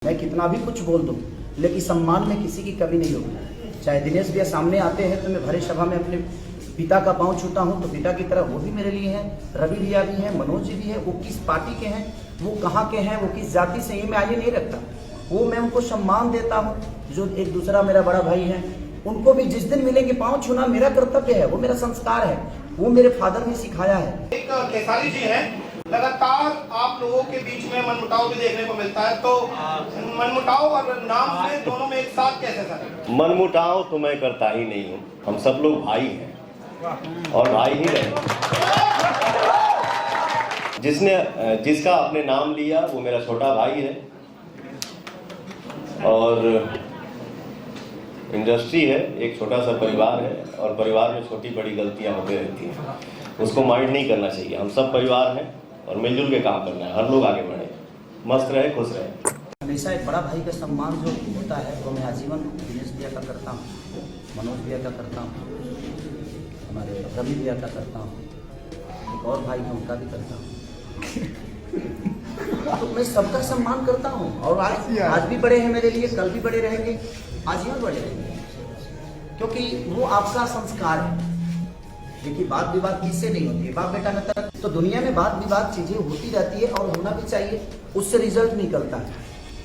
मैं कितना भी कुछ बोल दूं, लेकिन सम्मान में किसी की कमी नहीं होगी। चाहे दिनेश भैया सामने आते हैं तो मैं भरे सभा में अपने पिता का पांव छूता हूं, तो पिता की तरह वो भी मेरे लिए हैं। रवि भैया भी हैं, मनोज जी भी है। वो किस पार्टी के हैं, वो कहाँ के हैं, वो किस जाति से, ये मैं आगे नहीं रखता। वो मैं उनको सम्मान देता हूँ। जो एक दूसरा मेरा बड़ा भाई है, उनको भी जिस दिन मिलेंगे पांव छूना मेरा कर्तव्य है, वो मेरा संस्कार है, वो मेरे फादर ने सिखाया है। एक खेसारी जी हैं, लगातार आप लोगों के बीच में मनमुटाव भी देखने को मिलता है, तो मनमुटाव और नाम से दोनों में एक साथ कैसे सर? मनमुटाव तो मैं करता ही नहीं हूँ। हम सब लोग भाई हैं और भाई ही रहे। जिसका आपने नाम लिया वो मेरा छोटा भाई है और इंडस्ट्री है, एक छोटा सा परिवार है और परिवार में छोटी बड़ी गलतियां होती रहती हैं, उसको माइंड नहीं करना चाहिए। हम सब परिवार हैं और मिलजुल के काम करना है, हर लोग आगे बढ़े, मस्त रहे, खुश रहे। हमेशा एक बड़ा भाई का सम्मान जो होता है वो मैं आजीवन दिनेश भैया का करता हूँ, मनोज भैया का करता हूँ, हमारे रवि भैया का करता हूँ, एक और भाई है उनका भी करता हूँ। तो मैं सबका सम्मान करता हूँ और आज भी बड़े हैं मेरे लिए, कल भी बड़े रहेंगे, आजीवन बड़े रहेंगे, क्योंकि वो आपका संस्कार है। देखिए बात विवाद किससे नहीं होती है, बाप बेटा में तक तो दुनिया में बात विवाद चीजें होती रहती है और होना भी चाहिए। उससे रिजल्ट निकलता है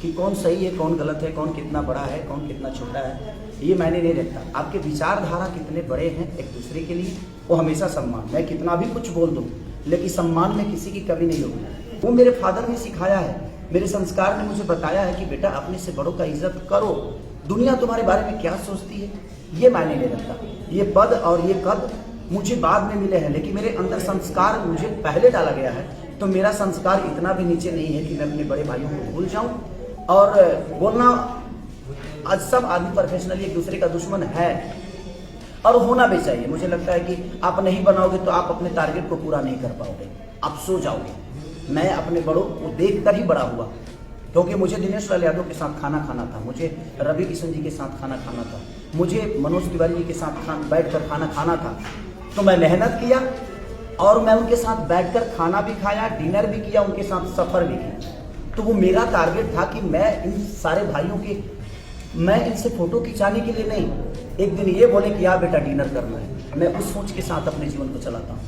कि कौन सही है, कौन गलत है, कौन कितना बड़ा है, कौन कितना छोटा है, ये मायने नहीं रखता। आपके विचारधारा कितने बड़े हैं एक दूसरे के लिए, वो हमेशा सम्मान। मैं कितना भी कुछ बोल दूं, लेकिन सम्मान में किसी की कमी नहीं होगी। वो मेरे फादर ने सिखाया है, मेरे संस्कार ने मुझे बताया है कि बेटा अपने से बड़ों का इज्जत करो। दुनिया तुम्हारे बारे में क्या सोचती है ये मायने नहीं रखता। ये पद और ये कद मुझे बाद में मिले हैं, लेकिन मेरे अंदर संस्कार मुझे पहले डाला गया है। तो मेरा संस्कार इतना भी नीचे नहीं है कि मैं अपने बड़े भाइयों को भूल जाऊं। और बोलना, आज सब आदमी प्रोफेशनली एक दूसरे का दुश्मन है और होना भी चाहिए। मुझे लगता है कि आप नहीं बनाओगे तो आप अपने टारगेट को पूरा नहीं कर पाओगे, आप सो जाओगे। मैं अपने बड़ों को देखकर ही बड़ा हुआ, क्योंकि मुझे दिनेश लाल यादव के साथ खाना खाना था, मुझे रवि किशन जी के साथ खाना खाना था, मुझे मनोज तिवारी जी के साथ बैठकर खाना खाना था। तो मैं मेहनत किया और मैं उनके साथ बैठकर खाना भी खाया, डिनर भी किया, उनके साथ सफ़र भी किया। तो वो मेरा टारगेट था कि मैं इन सारे भाइयों के, मैं इनसे फोटो खिंचाने के लिए नहीं, एक दिन ये बोले कि यार बेटा डिनर करना है, मैं उस सोच के साथ अपने जीवन को चलाता हूँ।